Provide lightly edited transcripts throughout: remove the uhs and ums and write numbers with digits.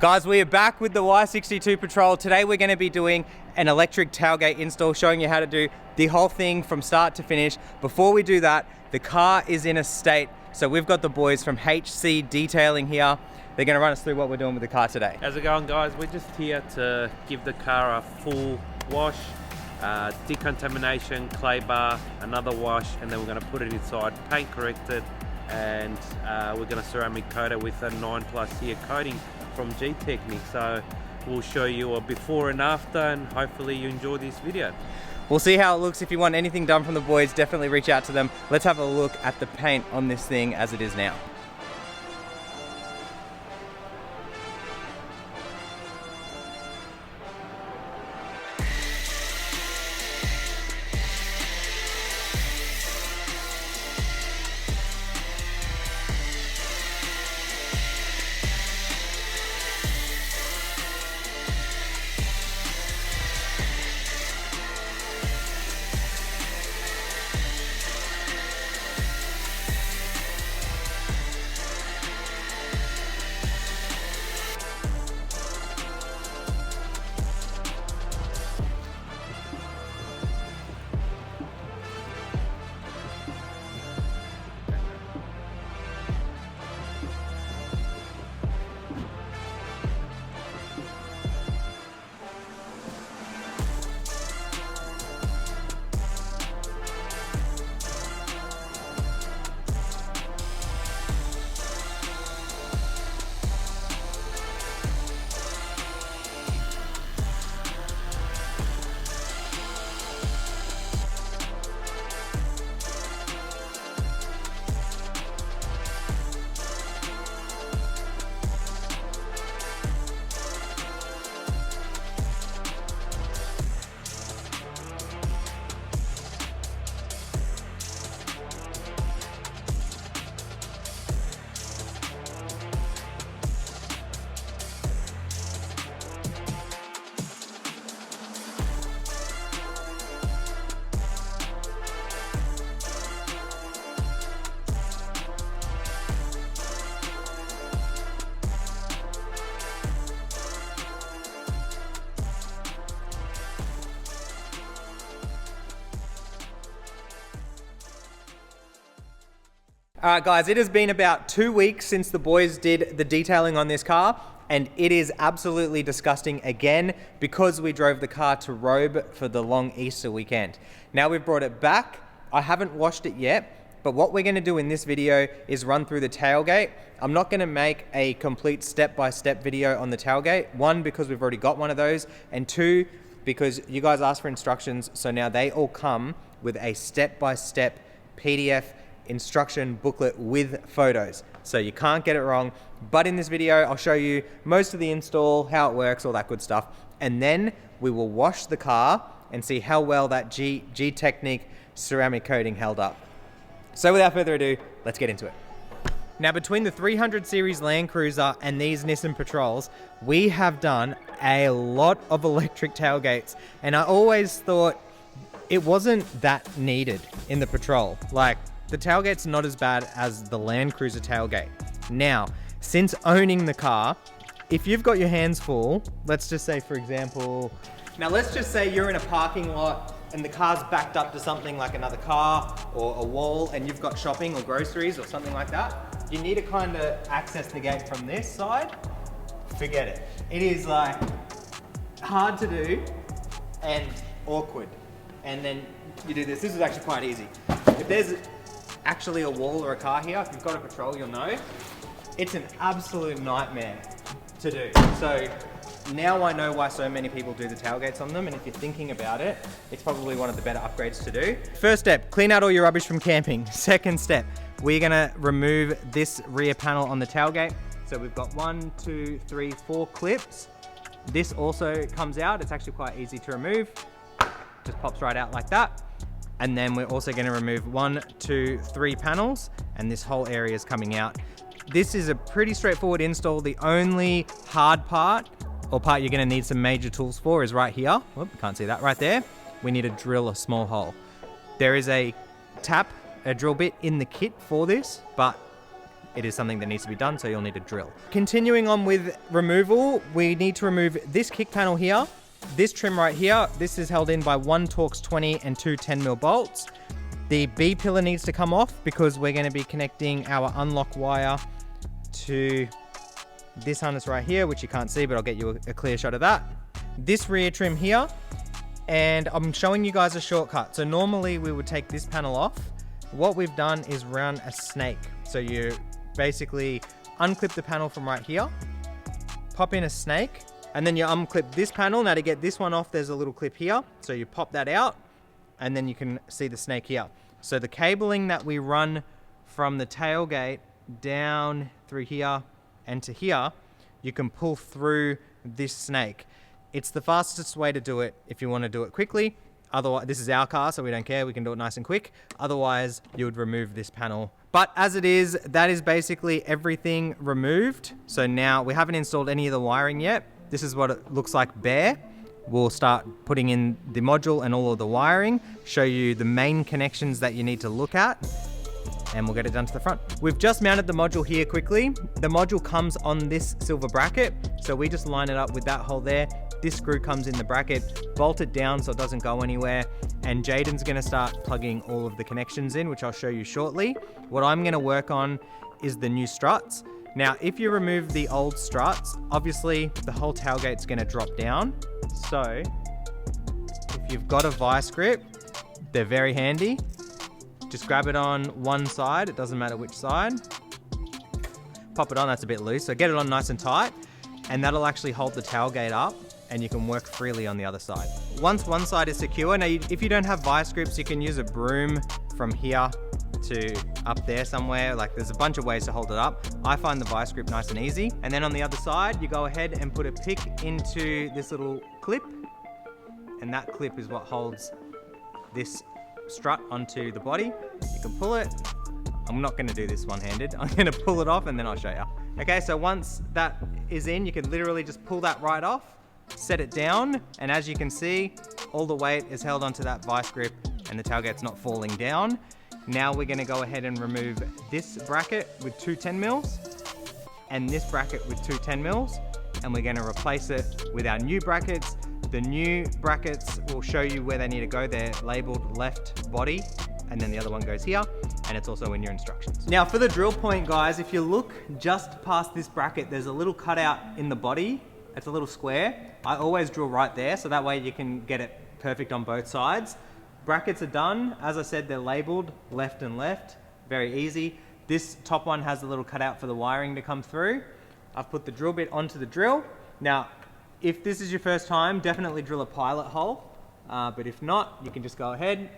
Guys, we are back with the Y62 Patrol. Today we're going to be doing an electric tailgate install, showing you how to do the whole thing from start to finish. Before we do that, the car is in a state, so we've got the boys from HC Detailing here. They're going to run us through what we're doing with the car today. How's it going, guys? We're just here to give the car a full wash, decontamination, clay bar, another wash, and then we're going to put it inside, paint corrected, and we're going to ceramic coat it with a 9+ year coating from G-Technic. So we'll show you a before and after, and hopefully you enjoy this video. We'll see how it looks. If you want anything done from the boys, definitely reach out to them. Let's have a look at the paint on this thing as it is now. Alright guys, it has been about 2 weeks since the boys did the detailing on this car, and it is absolutely disgusting again because we drove the car to Robe for the long Easter weekend. Now we've brought it back. I haven't washed it yet, but what we're going to do in this video is run through the tailgate. I'm not going to make a complete step-by-step video on the tailgate. One, because we've already got one of those, and two, because you guys asked for instructions, so now they all come with a step-by-step PDF instruction booklet with photos, so you can't get it wrong. But in this video I'll show you most of the install, how it works, all that good stuff, and then we will wash the car and see how well that G-Technic ceramic coating held up. So without further ado, let's get into it. Now, between the 300 series Land Cruiser and these Nissan Patrols, we have done a lot of electric tailgates, and I always thought it wasn't that needed in the Patrol. Like, the tailgate's not as bad as the Land Cruiser tailgate. Now, since owning the car, if you've got your hands full, let's just say, for example, now let's just say you're in a parking lot and the car's backed up to something like another car or a wall, and you've got shopping or groceries or something like that. You need to kind of access the gate from this side. Forget it. It is like hard to do and awkward. And then you do this. This is actually quite easy. If there's actually a wall or a car here, if you've got a Patrol, you'll know it's an absolute nightmare to do. So now I know why so many people do the tailgates on them, and if you're thinking about it, it's probably one of the better upgrades to do. First step, clean out all your rubbish from camping. Second step, we're gonna remove this rear panel on the tailgate. So we've got 1, 2, 3, 4 clips. This also comes out. It's actually quite easy to remove. Just pops right out like that. And then we're also going to remove 1, 2, 3 panels, and this whole area is coming out. This is a pretty straightforward install. The only hard part, or part you're going to need some major tools for, is right here. Whoop, can't see that right there. We need to drill a small hole. There is a drill bit in the kit for this, but it is something that needs to be done, so you'll need a drill. Continuing on with removal, we need to remove this kick panel here, this trim right here. This is held in by 1 Torx 20 and 2 10mm bolts. The B pillar needs to come off because we're going to be connecting our unlock wire to this harness right here, which you can't see, but I'll get you a clear shot of that. This rear trim here, and I'm showing you guys a shortcut. So normally we would take this panel off. What we've done is run a snake. So you basically unclip the panel from right here, pop in a snake, and then you unclip this panel. Now to get this one off, there's a little clip here. So you pop that out, and then you can see the snake here. So the cabling that we run from the tailgate down through here and to here, you can pull through this snake. It's the fastest way to do it if you want to do it quickly. Otherwise, this is our car, so we don't care. We can do it nice and quick. Otherwise, you would remove this panel. But as it is, that is basically everything removed. So now we haven't installed any of the wiring yet. This is what it looks like bare. We'll start putting in the module and all of the wiring, show you the main connections that you need to look at, and we'll get it done to the front. We've just mounted the module here quickly. The module comes on this silver bracket, so we just line it up with that hole there. This screw comes in the bracket, bolt it down so it doesn't go anywhere, and Jaden's gonna start plugging all of the connections in, which I'll show you shortly. What I'm gonna work on is the new struts. Now, if you remove the old struts, obviously the whole tailgate's gonna drop down. So if you've got a vice grip, they're very handy. Just grab it on one side, it doesn't matter which side. Pop it on, that's a bit loose. So get it on nice and tight, and that'll actually hold the tailgate up, and you can work freely on the other side. Once one side is secure, now if you don't have vice grips, you can use a broom from here to up there somewhere. Like, there's a bunch of ways to hold it up. I find the vice grip nice and easy. And then on the other side, you go ahead and put a pick into this little clip, and that clip is what holds this strut onto the body. You can pull it. I'm not gonna do this one-handed. I'm gonna pull it off and then I'll show you. Okay, so once that is in, you can literally just pull that right off, set it down, and as you can see, all the weight is held onto that vice grip and the tailgate's not falling down. Now we're gonna go ahead and remove this bracket with 2 10mm and this bracket with 2 10mm, and we're gonna replace it with our new brackets. The new brackets will show you where they need to go. They're labeled left body, and then the other one goes here, and it's also in your instructions. Now for the drill point, guys, if you look just past this bracket, there's a little cutout in the body. It's a little square. I always drill right there, so that way you can get it perfect on both sides. Brackets are done. As I said, they're labeled left and left. Very easy. This top one has a little cutout for the wiring to come through. I've put the drill bit onto the drill. Now, if this is your first time, definitely drill a pilot hole. But if not, you can just go ahead,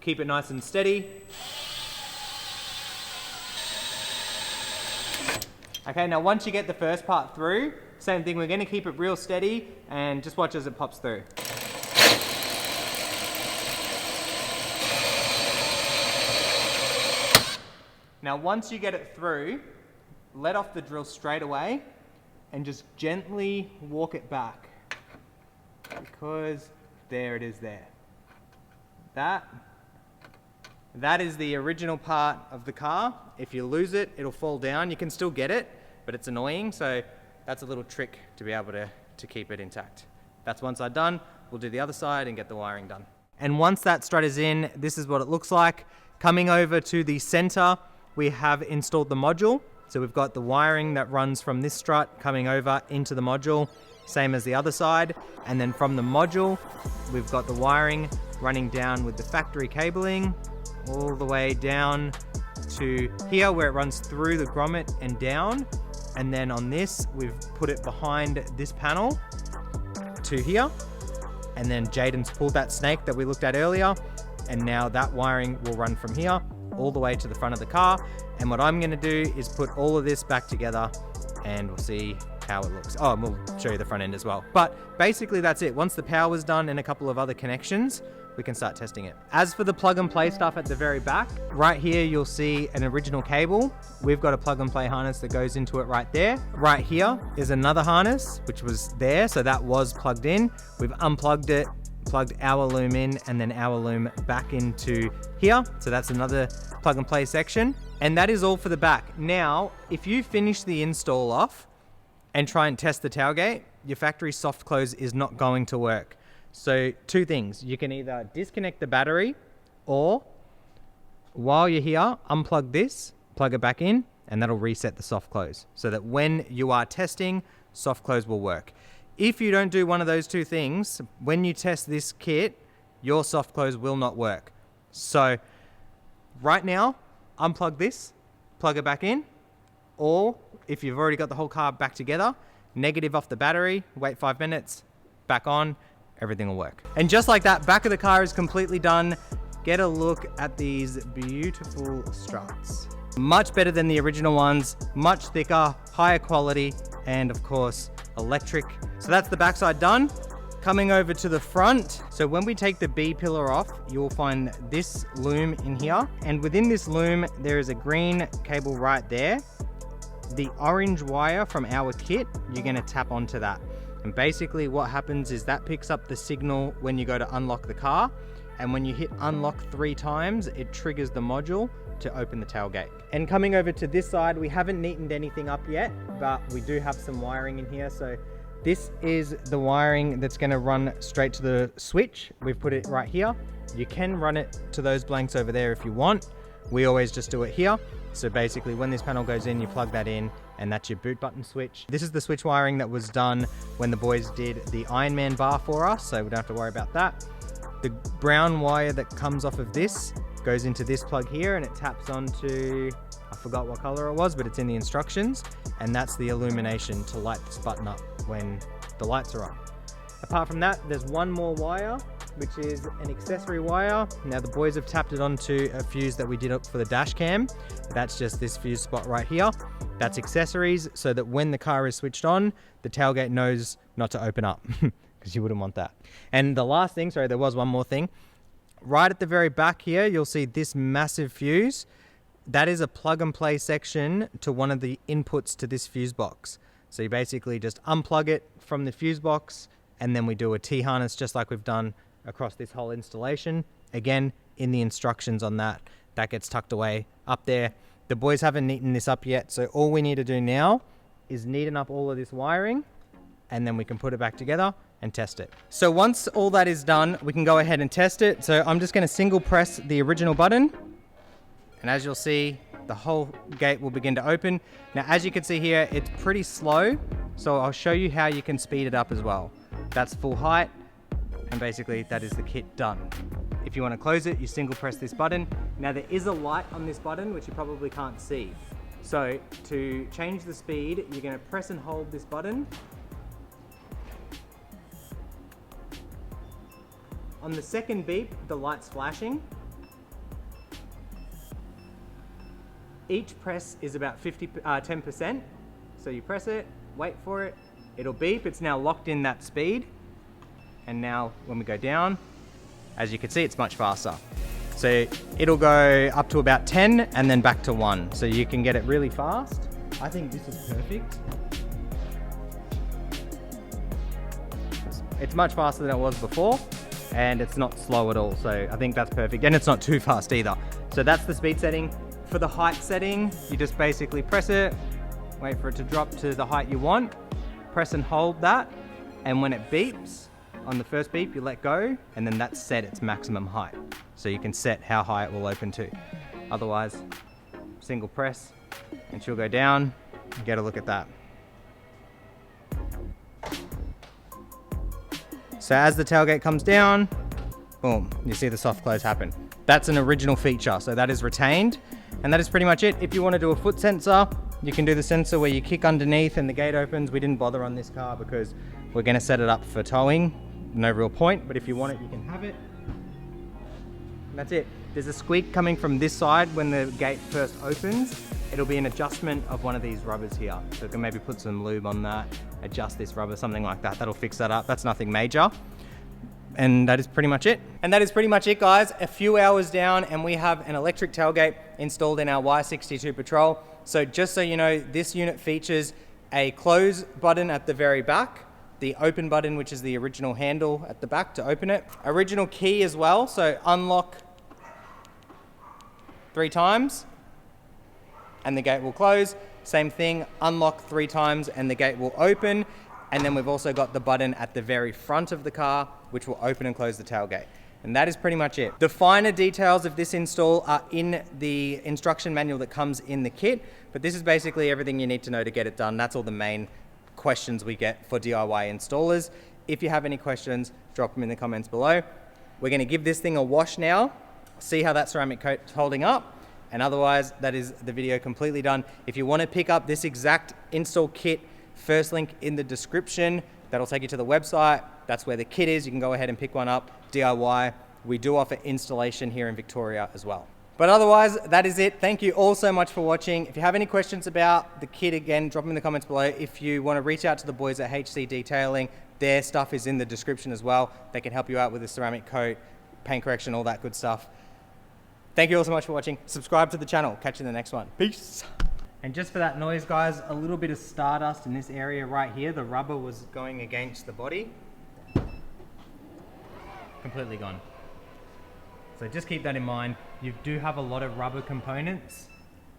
keep it nice and steady. Okay, now once you get the first part through, same thing, we're gonna keep it real steady and just watch as it pops through. Now once you get it through, let off the drill straight away and just gently walk it back, because there it is there. That is the original part of the car. If you lose it, it'll fall down. You can still get it, but it's annoying, so that's a little trick to be able to keep it intact. That's one side done. We'll do the other side and get the wiring done. And once that strut is in, this is what it looks like. Coming over to the center, we have installed the module. So we've got the wiring that runs from this strut coming over into the module, same as the other side. And then from the module, we've got the wiring running down with the factory cabling all the way down to here where it runs through the grommet and down. And then on this, we've put it behind this panel to here. And then Jaden's pulled that snake that we looked at earlier. And now that wiring will run from here all the way to the front of the car. And what I'm gonna do is put all of this back together and we'll see how it looks. Oh, and we'll show you the front end as well. But basically that's it. Once the power's done and a couple of other connections, we can start testing it. As for the plug and play stuff at the very back, right here you'll see an original cable. We've got a plug and play harness that goes into it right there. Right here is another harness, which was there, so that was plugged in. We've unplugged it, plugged our loom in, and then our loom back into here. So that's another plug and play section. And that is all for the back. Now, if you finish the install off and try and test the tailgate, your factory soft close is not going to work. So 2 things, you can either disconnect the battery, or while you're here, unplug this, plug it back in, and that'll reset the soft close so that when you are testing, soft close will work. If you don't do one of those 2 things, when you test this kit, your soft close will not work. So right now, unplug this, plug it back in, or if you've already got the whole car back together, negative off the battery, wait 5 minutes, back on, everything will work. And just like that, back of the car is completely done. Get a look at these beautiful struts. Much better than the original ones, much thicker, higher quality, and of course, electric. So that's the backside done. Coming over to the front. So when we take the B pillar off, you'll find this loom in here. And within this loom, there is a green cable right there. The orange wire from our kit, you're gonna tap onto that. And basically what happens is that picks up the signal when you go to unlock the car. And when you hit unlock 3 times, it triggers the module to open the tailgate. And coming over to this side, we haven't neatened anything up yet, but we do have some wiring in here. So this is the wiring that's gonna run straight to the switch. We've put it right here. You can run it to those blanks over there if you want. We always just do it here. So basically when this panel goes in, you plug that in, and that's your boot button switch. This is the switch wiring that was done when the boys did the Iron Man bar for us, so we don't have to worry about that. The brown wire that comes off of this goes into this plug here, and it taps onto, I forgot what color it was, but it's in the instructions, and that's the illumination to light this button up when the lights are on. Apart from that, there's one more wire, which is an accessory wire. Now the boys have tapped it onto a fuse that we did up for the dash cam. That's just this fuse spot right here. That's accessories, so that when the car is switched on, the tailgate knows not to open up, because you wouldn't want that. And the last thing, sorry, there was one more thing. Right at the very back here, you'll see this massive fuse. That is a plug and play section to one of the inputs to this fuse box. So you basically just unplug it from the fuse box, and then we do a T-harness just like we've done across this whole installation. Again, in the instructions on that, that gets tucked away up there. The boys haven't neatened this up yet, so all we need to do now is neaten up all of this wiring, and then we can put it back together and test it. So once all that is done, we can go ahead and test it. So I'm just gonna single press the original button, and as you'll see, the whole gate will begin to open. Now, as you can see here, it's pretty slow, so I'll show you how you can speed it up as well. That's full height, and basically that is the kit done. If you want to close it, you single press this button. Now there is a light on this button, which you probably can't see. So to change the speed, you're going to press and hold this button. On the second beep, the light's flashing. Each press is about 10%. So you press it, wait for it, it'll beep. It's now locked in that speed. And now when we go down, as you can see, it's much faster. So it'll go up to about 10 and then back to 1. So you can get it really fast. I think this is perfect. It's much faster than it was before, and it's not slow at all. So I think that's perfect. And it's not too fast either. So that's the speed setting. For the height setting, you just basically press it, wait for it to drop to the height you want, press and hold that, and when it beeps, on the first beep, you let go, and then that's set its maximum height. So you can set how high it will open to. Otherwise, single press, and she'll go down. Get a look at that. So as the tailgate comes down, boom, you see the soft close happen. That's an original feature, so that is retained, and that is pretty much it. If you want to do a foot sensor, you can do the sensor where you kick underneath and the gate opens. We didn't bother on this car because we're going to set it up for towing. No real point, but if you want it, you can have it. And that's it. There's a squeak coming from this side when the gate first opens. It'll be an adjustment of one of these rubbers here. So you can maybe put some lube on that, adjust this rubber, something like that. That'll fix that up. That's nothing major. And that is pretty much it. And that is pretty much it, guys. A few hours down and we have an electric tailgate installed in our Y62 Patrol. So just so you know, this unit features a close button at the very back, the open button, which is the original handle at the back to open it. Original key as well, so unlock 3 times. and the gate will close. Same thing, unlock 3 times and the gate will open. And then we've also got the button at the very front of the car, which will open and close the tailgate. And that is pretty much it. The finer details of this install are in the instruction manual that comes in the kit, but this is basically everything you need to know to get it done. That's all the main questions we get for DIY installers. If you have any questions, drop them in the comments below. We're gonna give this thing a wash now, see how that ceramic coat's holding up, and otherwise that is the video completely done. If you wanna pick up this exact install kit, first link in the description, that'll take you to the website. That's where the kit is. You can go ahead and pick one up, DIY. We do offer installation here in Victoria as well. But otherwise, that is it. Thank you all so much for watching. If you have any questions about the kit, again, drop them in the comments below. If you want to reach out to the boys at HC Detailing, their stuff is in the description as well. They can help you out with the ceramic coat, paint correction, all that good stuff. Thank you all so much for watching. Subscribe to the channel. Catch you in the next one. Peace. And just for that noise, guys, a little bit of stardust in this area right here. The rubber was going against the body. Completely gone. So just keep that in mind. You do have a lot of rubber components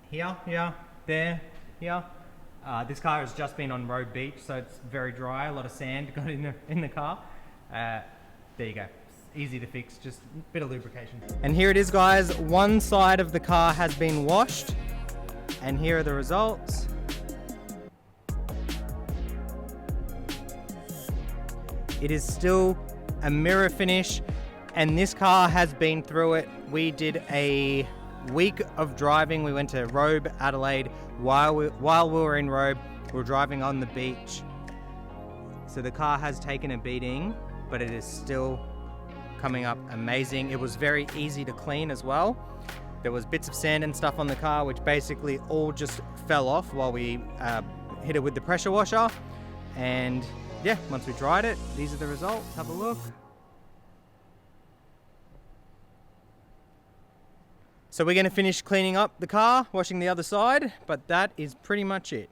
here, there, here. This car has just been on road beach, so it's very dry. A lot of sand got in the car. There you go. It's easy to fix, just a bit of lubrication. And here it is, guys. One side of the car has been washed, and here are the results. It is still a mirror finish, and this car has been through it. We did a week of driving. We went to Robe, Adelaide. While we were in Robe, we were driving on the beach. So the car has taken a beating, but it is still coming up amazing. It was very easy to clean as well. There was bits of sand and stuff on the car, which basically all just fell off while we hit it with the pressure washer. And yeah, once we dried it, these are the results. Have a look. So we're going to finish cleaning up the car, washing the other side, but that is pretty much it.